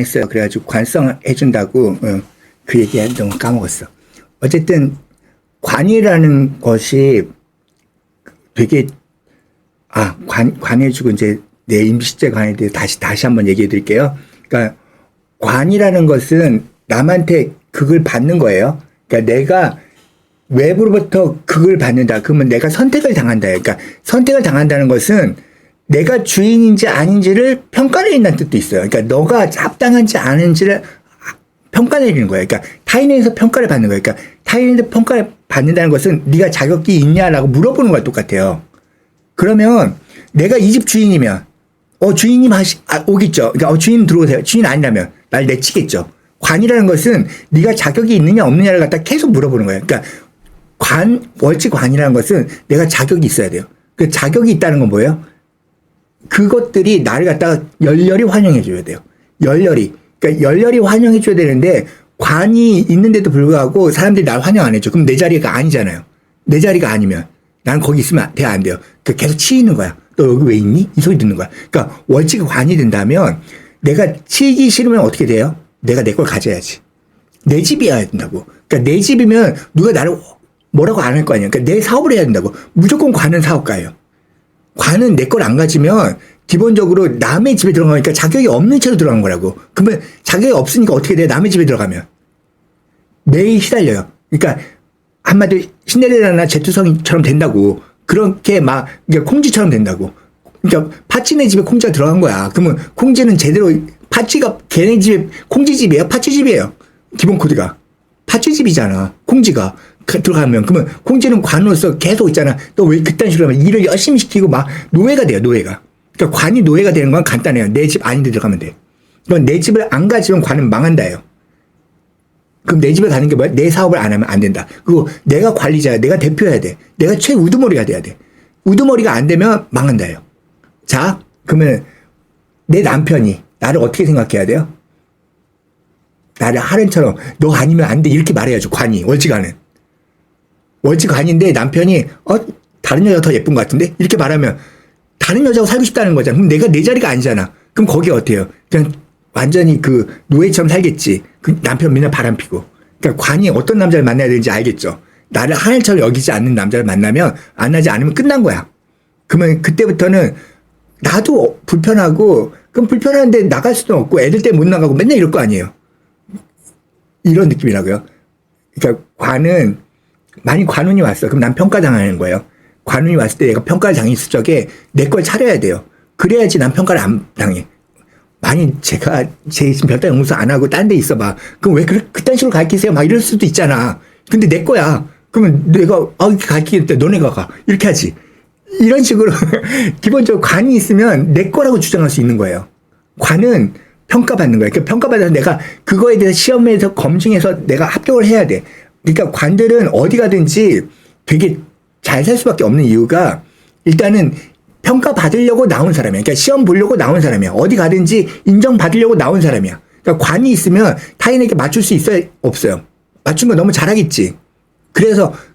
했어요. 그래가지고 관성 해준다고 그 얘기 너무 까먹었어. 어쨌든 관이라는 것이 되게 관해주고 이제 내 임시제 관에 대해 다시 한번 얘기해 드릴게요. 그러니까 관이라는 것은 남한테 극을 받는 거예요. 그러니까 내가 외부로부터 극을 받는다. 그러면 내가 선택을 당한다. 그러니까 선택을 당한다는 것은 내가 주인인지 아닌지를 평가내린다는 뜻도 있어요. 그러니까 너가 합당한지 아닌지를 평가내리는 거예요. 그러니까 타인에서 평가를 받는 거예요. 그러니까 타인에서 평가를 받는다는 것은 네가 자격이 있냐라고 물어보는 거랑 똑같아요. 그러면 내가 이 집 주인이면 주인님 오겠죠. 그러니까 주인 들어오세요. 주인 아니라면 날 내치겠죠. 관이라는 것은 네가 자격이 있느냐 없느냐를 갖다 계속 물어보는 거예요. 그러니까 월지관이라는 것은 내가 자격이 있어야 돼요. 그 자격이 있다는 건 뭐예요? 그것들이 나를 갖다가 열렬히 환영해 줘야 돼요. 열렬히. 그러니까 열렬히 환영해 줘야 되는데 관이 있는데도 불구하고 사람들이 날 환영 안 해줘. 그럼 내 자리가 아니잖아요. 내 자리가 아니면 난 거기 있으면 안 돼요. 그러니까 계속 치이는 거야. 너 여기 왜 있니? 이 소리 듣는 거야. 그러니까 월지가 관이 된다면 내가 치이기 싫으면 어떻게 돼요? 내가 내 걸 가져야지. 내 집이어야 된다고. 그러니까 내 집이면 누가 나를 뭐라고 안 할 거 아니야. 그러니까 내 사업을 해야 된다고. 무조건 관은 사업가예요. 관은 내 걸 안 가지면 기본적으로 남의 집에 들어가니까 자격이 없는 채로 들어간 거라고. 그러면 자격이 없으니까 어떻게 돼? 남의 집에 들어가면. 매일 시달려요. 그러니까 한마디로 신데렐라나 제투성처럼 된다고. 그렇게 막 그러니까 콩쥐처럼 된다고. 그러니까 파치네 집에 콩쥐가 들어간 거야. 그러면 콩쥐는 제대로 파치가 걔네 집에 콩쥐 집이에요? 파치 집이에요? 기본 코드가. 파치 집이잖아. 콩쥐가 들어가면. 그러면 콩쥐는 관으로서 계속 있잖아. 너 왜 그딴 식으로 하면 일을 열심히 시키고 막 노예가 돼요. 노예가. 그러니까 관이 노예가 되는 건 간단해요. 내 집 아닌데 들어가면 돼. 그럼 내 집을 안 가지면 관은 망한다예요. 그럼 내 집에 가는 게 뭐야? 내 사업을 안 하면 안 된다. 그리고 내가 관리자야. 내가 대표해야 돼. 내가 최우두머리가 돼야 돼. 우두머리가 안 되면 망한다예요. 자, 그러면 내 남편이 나를 어떻게 생각해야 돼요? 나를 하른처럼 너 아니면 안 돼. 이렇게 말해야죠. 관이. 월지관은. 월지관인데 남편이 다른 여자가 더 예쁜 것 같은데? 이렇게 말하면 다른 여자하고 살고 싶다는 거잖아. 그럼 내가 내 자리가 아니잖아. 그럼 거기 어때요? 그냥 완전히 그 노예처럼 살겠지. 그 남편 맨날 바람 피고. 그러니까 관이 어떤 남자를 만나야 되는지 알겠죠. 나를 하늘처럼 여기지 않는 남자를 만나면 안 하지 않으면 끝난 거야. 그러면 그때부터는 나도 불편하고 그럼 불편한데 나갈 수도 없고 애들 때문에 못 나가고 맨날 이럴 거 아니에요. 이런 느낌이라고요. 그러니까 관은 만약 관운이 왔어. 그럼 난 평가당하는 거예요. 관운이 왔을 때 내가 평가를 당했을 적에 내 걸 차려야 돼요. 그래야지 난 평가를 안 당해. 만약 제가 지금 별다른 연구소 안 하고 딴 데 있어봐. 그럼 왜 그딴 식으로 가르치세요? 막 이럴 수도 있잖아. 근데 내 거야. 그러면 내가 이렇게 가르치겠다. 너네가 가. 이렇게 하지. 이런 식으로 기본적으로 관이 있으면 내 거라고 주장할 수 있는 거예요. 관은 평가받는 거예요. 그러니까 평가받아서 내가 그거에 대해서 시험에서 검증해서 내가 합격을 해야 돼. 그러니까 관들은 어디 가든지 되게 잘 살 수밖에 없는 이유가 일단은 평가받으려고 나온 사람이야. 그러니까 시험 보려고 나온 사람이야. 어디 가든지 인정받으려고 나온 사람이야. 그러니까 관이 있으면 타인에게 맞출 수 있어요? 없어요? 맞춘 거 너무 잘하겠지.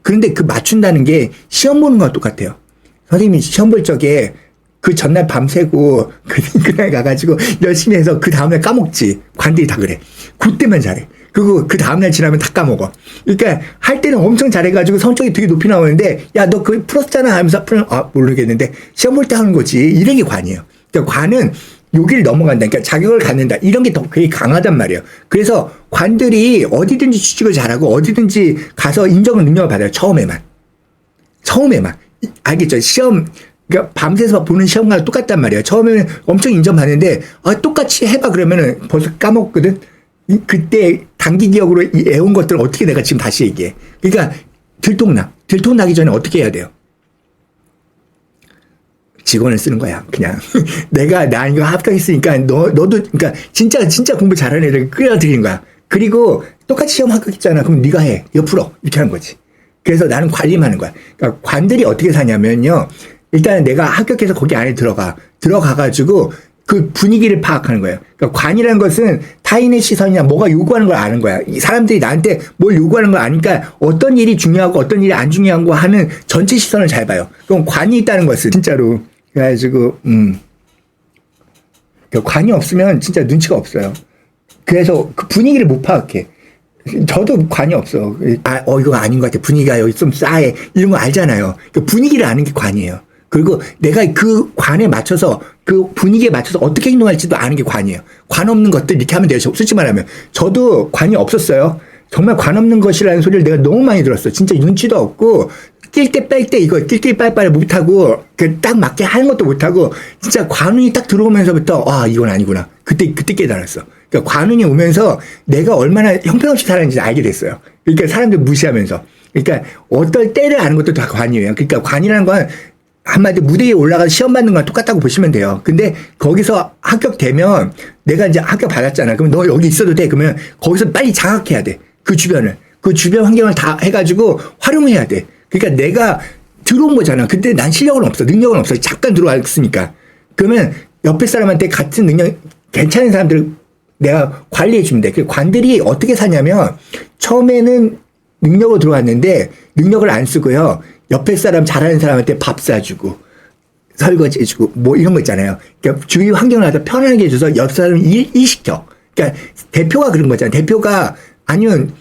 그런데 그 맞춘다는 게 시험 보는 거와 똑같아요. 선생님이 시험 볼 적에 그 전날 밤새고 그날 가가지고 열심히 해서 그 다음날 까먹지. 관들이 다 그래. 그때만 잘해. 그리고 그 다음날 지나면 다 까먹어. 그러니까 할 때는 엄청 잘해가지고 성적이 되게 높이 나오는데 야 너 그거 풀었잖아 하면서 모르겠는데 시험 볼 때 하는 거지. 이런 게 관이에요. 그러니까 관은 여기를 넘어간다. 그러니까 자격을 갖는다. 이런 게 더 되게 강하단 말이에요. 그래서 관들이 어디든지 취직을 잘하고 어디든지 가서 인정을 능력을 받아요. 처음에만. 알겠죠? 시험 그러니까 밤새서 보는 시험과 똑같단 말이에요. 처음에는 엄청 인정받는데 똑같이 해봐 그러면은 벌써 까먹거든. 그때 단기 기억으로 애운 것들을 어떻게 내가 지금 다시 얘기해. 그러니까 들통나기 전에 어떻게 해야 돼요? 직원을 쓰는 거야. 그냥 나 이거 합격했으니까 너도 그러니까 진짜 공부 잘하는 애들 끌어들이는 거야. 그리고 똑같이 시험 합격했잖아. 그럼 네가 해. 이거 풀어. 이렇게 하는 거지. 그래서 나는 관리만 하는 거야. 그러니까 관들이 어떻게 사냐면요. 일단은 내가 합격해서 거기 안에 들어가가지고 그 분위기를 파악하는 거예요. 그러니까 관이라는 것은 타인의 시선이나 뭐가 요구하는 걸 아는 거야. 이 사람들이 나한테 뭘 요구하는 걸 아니까 어떤 일이 중요하고 어떤 일이 안 중요한 거 하는 전체 시선을 잘 봐요. 그럼 관이 있다는 것은 진짜로 그래가지고 그러니까 관이 없으면 진짜 눈치가 없어요. 그래서 그 분위기를 못 파악해. 저도 관이 없어. 이거 아닌 것 같아. 분위기가 여기 좀 싸해. 이런 거 알잖아요. 그 분위기를 아는 게 관이에요. 그리고 내가 그 관에 맞춰서 그 분위기에 맞춰서 어떻게 행동할지도 아는 게 관이에요. 관 없는 것들 이렇게 하면 돼요. 솔직히 말하면. 저도 관이 없었어요. 정말 관 없는 것이라는 소리를 내가 너무 많이 들었어. 진짜 눈치도 없고, 낄 때 뺄 때 이거 낄낄 빨빨 못하고, 딱 맞게 하는 것도 못하고, 진짜 관운이 딱 들어오면서부터, 이건 아니구나. 그때 깨달았어. 그러니까 관운이 오면서 내가 얼마나 형편없이 살았는지 알게 됐어요. 그러니까 사람들 무시하면서. 그러니까 어떨 때를 아는 것도 다 관이에요. 그러니까 관이라는 건 한마디로 무대에 올라가서 시험 받는 거랑 똑같다고 보시면 돼요. 근데 거기서 합격되면 내가 이제 합격 받았잖아. 그럼 너 여기 있어도 돼. 그러면 거기서 빨리 장악해야 돼. 그 주변을. 그 주변 환경을 다 해가지고 활용해야 돼. 그러니까 내가 들어온 거잖아. 근데 난 실력은 없어. 능력은 없어. 잠깐 들어왔으니까. 그러면 옆에 사람한테 같은 능력, 괜찮은 사람들을 내가 관리해 주면 돼. 그 관들이 어떻게 사냐면 처음에는 능력으로 들어왔는데 능력을 안 쓰고요. 옆에 사람 잘하는 사람한테 밥 사주고 설거지 해주고 뭐 이런 거 있잖아요. 그러니까 주위 환경을 아주 편안하게 해줘서 옆 사람을 일 시켜. 그러니까 대표가 그런 거잖아요. 대표가 아니면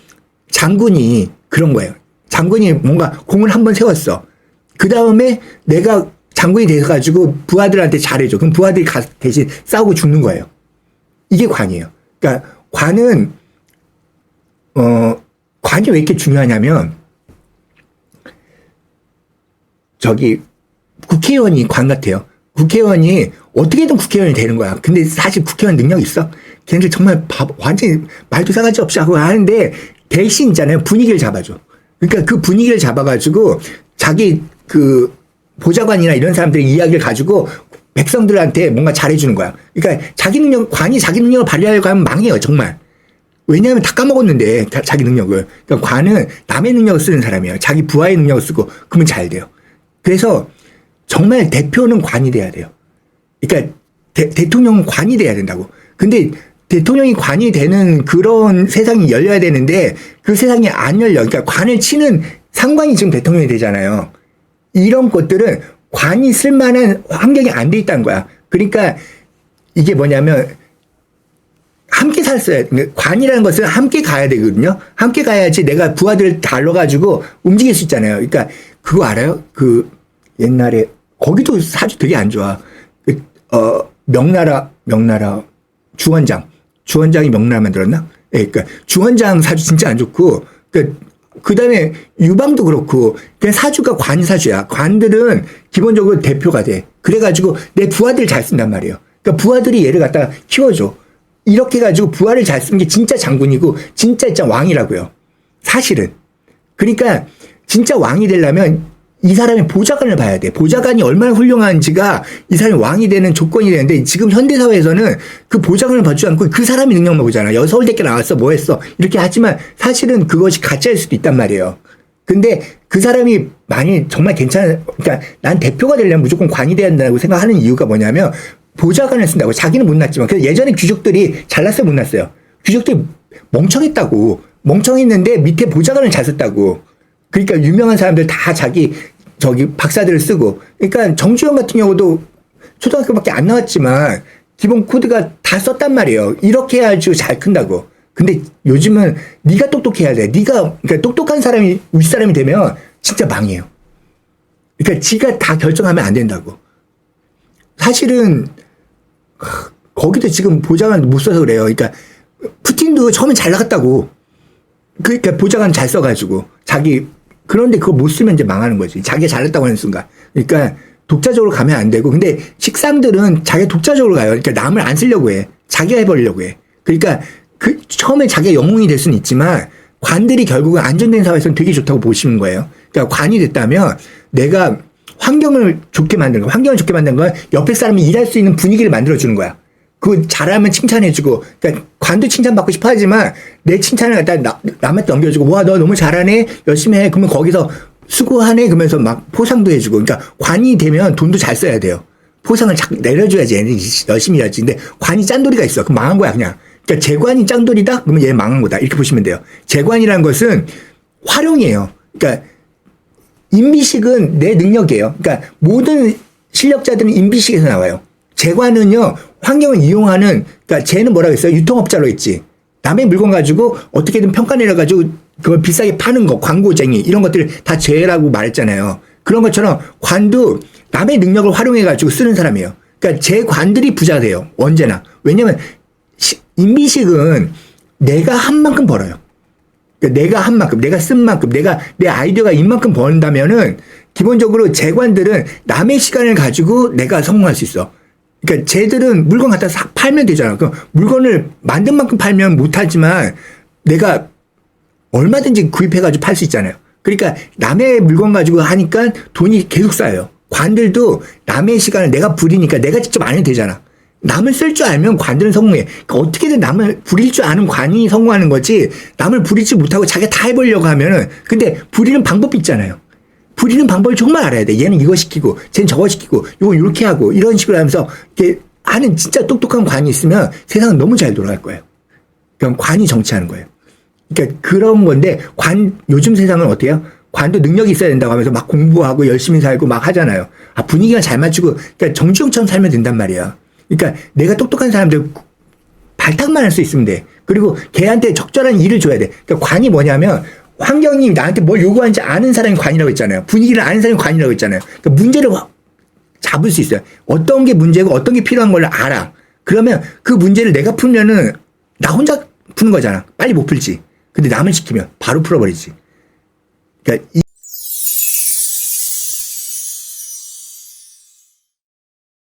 장군이 그런 거예요. 장군이 뭔가 공을 한번 세웠어. 그 다음에 내가 장군이 돼가지고 부하들한테 잘해줘. 그럼 부하들이 대신 싸우고 죽는 거예요. 이게 관이에요. 그러니까 관은 관이 왜 이렇게 중요하냐면 국회의원이 관 같아요. 국회의원이 어떻게든 국회의원이 되는 거야. 근데 사실 국회의원 능력 있어? 걔네들 정말 완전히 말도 싸가지 없이 하고 하는데 대신 있잖아요. 분위기를 잡아줘. 그러니까 그 분위기를 잡아가지고 자기 그 보좌관이나 이런 사람들의 이야기를 가지고 백성들한테 뭔가 잘해주는 거야. 그러니까 관이 자기 능력을 발휘하려고 하면 망해요, 정말. 왜냐하면 다 까먹었는데, 자기 능력을. 그러니까 관은 남의 능력을 쓰는 사람이에요. 자기 부하의 능력을 쓰고, 그러면 잘 돼요. 그래서 정말 대표는 관이 돼야 돼요. 그러니까 대통령은 관이 돼야 된다고. 근데 대통령이 관이 되는 그런 세상이 열려야 되는데, 그 세상이 안 열려. 그러니까 관을 치는 상관이 지금 대통령이 되잖아요. 이런 것들은 관이 쓸만한 환경이 안 돼 있다는 거야. 그러니까 이게 뭐냐면 함께 살았어야 돼. 관이라는 것은 함께 가야 되거든요. 함께 가야지 내가 부하들을 달러가지고 움직일 수 있잖아요. 그러니까 그거 알아요? 그 옛날에 거기도 사주 되게 안 좋아. 명나라 주원장이 명나라 만들었나? 네, 그러니까 주원장 사주 진짜 안 좋고 그 다음에 유방도 그렇고, 그냥 사주가 관사주야. 관들은 기본적으로 대표가 돼. 그래가지고 내 부하들 잘 쓴단 말이에요. 그러니까 부하들이 얘를 갖다가 키워줘. 이렇게 해가지고 부하를 잘 쓰는 게 진짜 장군이고, 진짜 왕이라고요. 사실은. 그러니까 진짜 왕이 되려면 이 사람의 보좌관을 봐야 돼. 보좌관이 얼마나 훌륭한지가 이 사람이 왕이 되는 조건이 되는데, 지금 현대사회에서는 그 보좌관을 봐주지 않고 그 사람의 능력만 보잖아. 서울대학교 나왔어, 뭐 했어. 이렇게 하지만 사실은 그것이 가짜일 수도 있단 말이에요. 근데 그 사람이 정말 그러니까 난 대표가 되려면 무조건 관이 돼야 된다고 생각하는 이유가 뭐냐면, 보좌관을 쓴다고. 자기는 못났지만. 그래서 예전에 귀족들이 잘났어요, 못났어요? 귀족들이 멍청했다고. 멍청했는데 밑에 보좌관을 잘 썼다고. 그러니까 유명한 사람들 다 박사들을 쓰고. 그러니까 정주영 같은 경우도 초등학교밖에 안 나왔지만 기본 코드가 다 썼단 말이에요. 이렇게 해야지 잘 큰다고. 근데 요즘은 네가 똑똑해야 돼. 그러니까 똑똑한 사람이 윗사람이 되면 진짜 망해요. 그러니까 지가 다 결정하면 안 된다고. 사실은 거기도 지금 보좌관 못 써서 그래요. 그러니까 푸틴도 처음엔 잘 나갔다고. 그러니까 보좌관 잘 써가지고 그런데 그거 못 쓰면 이제 망하는 거지. 자기가 잘했다고 하는 순간. 그러니까 독자적으로 가면 안 되고. 근데 식상들은 자기가 독자적으로 가요. 그러니까 남을 안 쓰려고 해. 자기가 해버리려고 해. 그러니까 처음에 자기가 영웅이 될 수는 있지만 관들이 결국은 안정된 사회에서는 되게 좋다고 보시는 거예요. 그러니까 관이 됐다면 내가 환경을 좋게 만드는 거야. 환경을 좋게 만드는 건 옆에 사람이 일할 수 있는 분위기를 만들어주는 거야. 그거 잘하면 칭찬해주고, 그러니까 관도 칭찬받고 싶어 하지만 내 칭찬을 갖다 남한테 넘겨주고, 와, 너 너무 잘하네? 열심히 해. 그러면 거기서 수고하네? 그러면서 막 포상도 해주고. 그러니까 관이 되면 돈도 잘 써야 돼요. 포상을 내려줘야지. 얘는 열심히 해야지. 근데 관이 짠돌이가 있어. 그럼 망한 거야, 그냥. 그러니까 재관이 짱돌이다? 그러면 얘 망한 거다. 이렇게 보시면 돼요. 재관이라는 것은 활용이에요. 그러니까 임비식은 내 능력이에요. 그러니까 모든 실력자들은 임비식에서 나와요. 재관은요, 환경을 이용하는, 그러니까 쟤는 뭐라고 했어요? 유통업자로 했지. 남의 물건 가지고 어떻게든 평가 내려가지고 그걸 비싸게 파는 거, 광고쟁이, 이런 것들 다 죄라고 말했잖아요. 그런 것처럼 관도 남의 능력을 활용해가지고 쓰는 사람이에요. 그러니까 제 관들이 부자 돼요. 언제나. 왜냐면 임비식은 내가 한 만큼 벌어요. 그러니까 내가 한 만큼, 내가 쓴 만큼, 내 아이디어가 이만큼 번다면은 기본적으로 제 관들은 남의 시간을 가지고 내가 성공할 수 있어. 그러니까 쟤들은 물건 갖다 싹 팔면 되잖아. 그럼 물건을 만든 만큼 팔면 못하지만 내가 얼마든지 구입해가지고 팔 수 있잖아요. 그러니까 남의 물건 가지고 하니까 돈이 계속 쌓여요. 관들도 남의 시간을 내가 부리니까 내가 직접 안 해도 되잖아. 남을 쓸 줄 알면 관들은 성공해. 그러니까 어떻게든 남을 부릴 줄 아는 관이 성공하는 거지, 남을 부리지 못하고 자기가 다 해보려고 하면은, 근데 부리는 방법이 있잖아요. 부리는 방법을 정말 알아야 돼. 얘는 이거 시키고, 쟤는 저거 시키고, 이거 이렇게 하고, 이런 식으로 하면서, 이렇게 하는 진짜 똑똑한 관이 있으면 세상은 너무 잘 돌아갈 거예요. 그럼 관이 정치하는 거예요. 그러니까 그런 건데, 요즘 세상은 어때요? 관도 능력이 있어야 된다고 하면서 막 공부하고 열심히 살고 막 하잖아요. 아, 분위기가 잘 맞추고, 그러니까 정주영처럼 살면 된단 말이야. 그러니까 내가 똑똑한 사람들 발탁만 할 수 있으면 돼. 그리고 걔한테 적절한 일을 줘야 돼. 그러니까 관이 뭐냐면, 환경이 나한테 뭘 요구하는지 아는 사람이 관이라고 했잖아요. 분위기를 아는 사람이 관이라고 했잖아요. 그러니까 문제를 잡을 수 있어요. 어떤 게 문제고 어떤 게 필요한 걸 알아. 그러면 그 문제를 내가 풀면은 나 혼자 푸는 거잖아. 빨리 못 풀지. 근데 남을 시키면 바로 풀어버리지. 그러니까